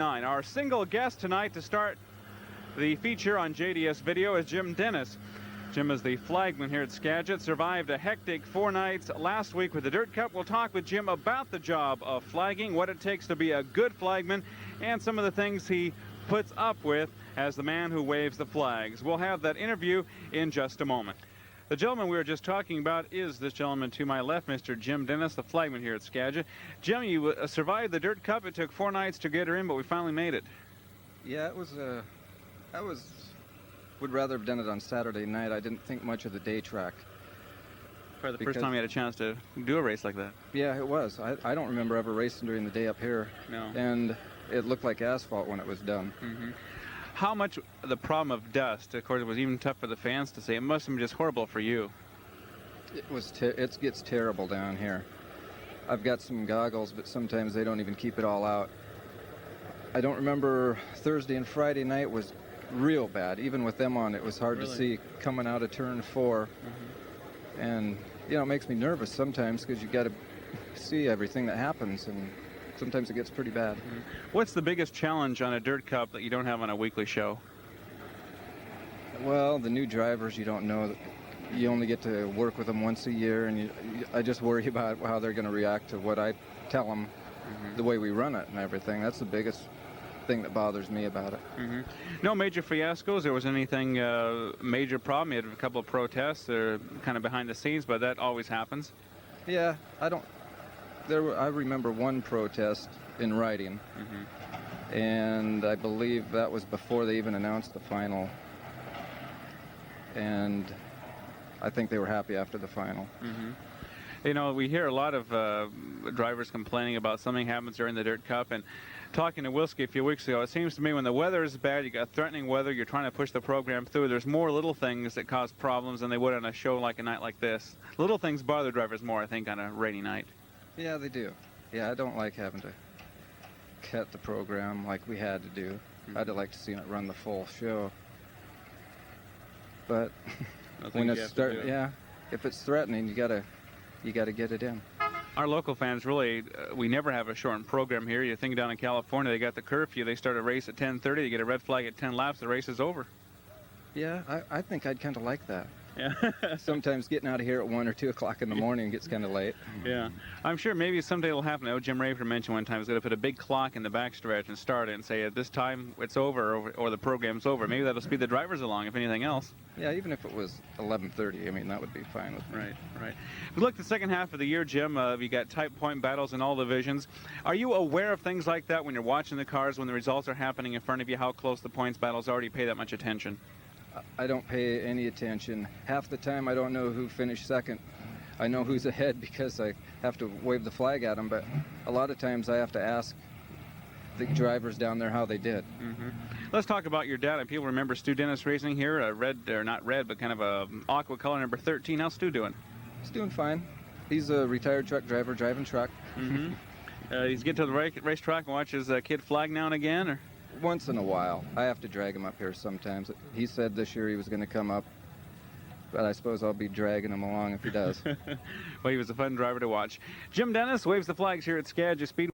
Our single guest tonight to start the feature on JDS Video is Jim Dennis. Jim is the flagman here at Skagit. Survived a hectic 4 nights last week with the Dirt Cup. We'll talk with Jim about the job of flagging, what it takes to be a good flagman, and some of the things he puts up with as the man who waves the flags. We'll have that interview in just a moment. The gentleman we were just talking about is this gentleman to my left, Mr. Jim Dennis, the flagman here at Skagit. Jim, you survived the Dirt Cup. It took 4 nights to get her in, but we finally made it. Yeah, it was, would rather have done it on Saturday night. I didn't think much of the day track. For the first time you had a chance to do a race like that. Yeah, it was. I don't remember ever racing during the day up here. No. And it looked like asphalt when it was done. Mm-hmm. How much the problem of dust, of course, it was even tough for the fans to say. It must have been just horrible for you. It gets terrible down here. I've got some goggles, but sometimes they don't even keep it all out. I don't remember Thursday and Friday night was real bad. Even with them on, it was hard to see coming out of turn 4. Mm-hmm. And, you know, it makes me nervous sometimes because you got to see everything that happens, and sometimes it gets pretty bad. Mm-hmm. What's the biggest challenge on a Dirt Cup that you don't have on a weekly show? Well, the new drivers, you don't know. You only get to work with them once a year, and I just worry about how they're going to react to what I tell them, mm-hmm. the way we run it and everything. That's the biggest thing that bothers me about it. Mm-hmm. No major fiascos? There was anything major problem? You had a couple of protests. They're kind of behind the scenes, but that always happens. Yeah, I remember one protest in writing, mm-hmm. and I believe that was before they even announced the final. And I think they were happy after the final. Mm-hmm. You know, we hear a lot of drivers complaining about something happens during the Dirt Cup, and talking to Wilski a few weeks ago, it seems to me when the weather is bad, you got threatening weather, you're trying to push the program through, there's more little things that cause problems than they would on a show like a night like this. Little things bother drivers more, I think, on a rainy night. Yeah, they do. Yeah, I don't like having to cut the program like we had to do. Mm-hmm. I'd like to see it run the full show. But when it's if it's threatening, you gotta get it in. Our local fans really, we never have a shortened program here. You think down in California, they got the curfew. They start a race at 10:30. They get a red flag at 10 laps. The race is over. Yeah, I think I'd kind of like that. Yeah. Sometimes getting out of here at 1 or 2 o'clock in the morning gets kind of late. Yeah. I'm sure maybe someday it'll happen. Oh, Jim Raver mentioned one time he's going to put a big clock in the backstretch and start it and say at this time it's over, or the program's over. Maybe that'll speed the drivers along, if anything else. Yeah, even if it was 11:30, I mean, that would be fine with me. Right, right. We look at the second half of the year, Jim. You got tight point battles in all divisions. Are you aware of things like that when you're watching the cars, when the results are happening in front of you, how close the points battles are? Already pay that much attention? I don't pay any attention. Half the time I don't know who finished second. I know who's ahead because I have to wave the flag at them, but a lot of times I have to ask the drivers down there how they did. Mm-hmm. Let's talk about your dad. People remember Stu Dennis racing here, red, or not red, but kind of a aqua color number 13. How's Stu doing? He's doing fine. He's a retired truck driver driving truck. Mm-hmm. He's getting to the racetrack and watch his kid flag now and again, or? Once in a while. I have to drag him up here sometimes. He said this year he was going to come up, but I suppose I'll be dragging him along if he does. Well, he was a fun driver to watch. Jim Dennis waves the flags here at Skagit Speedway.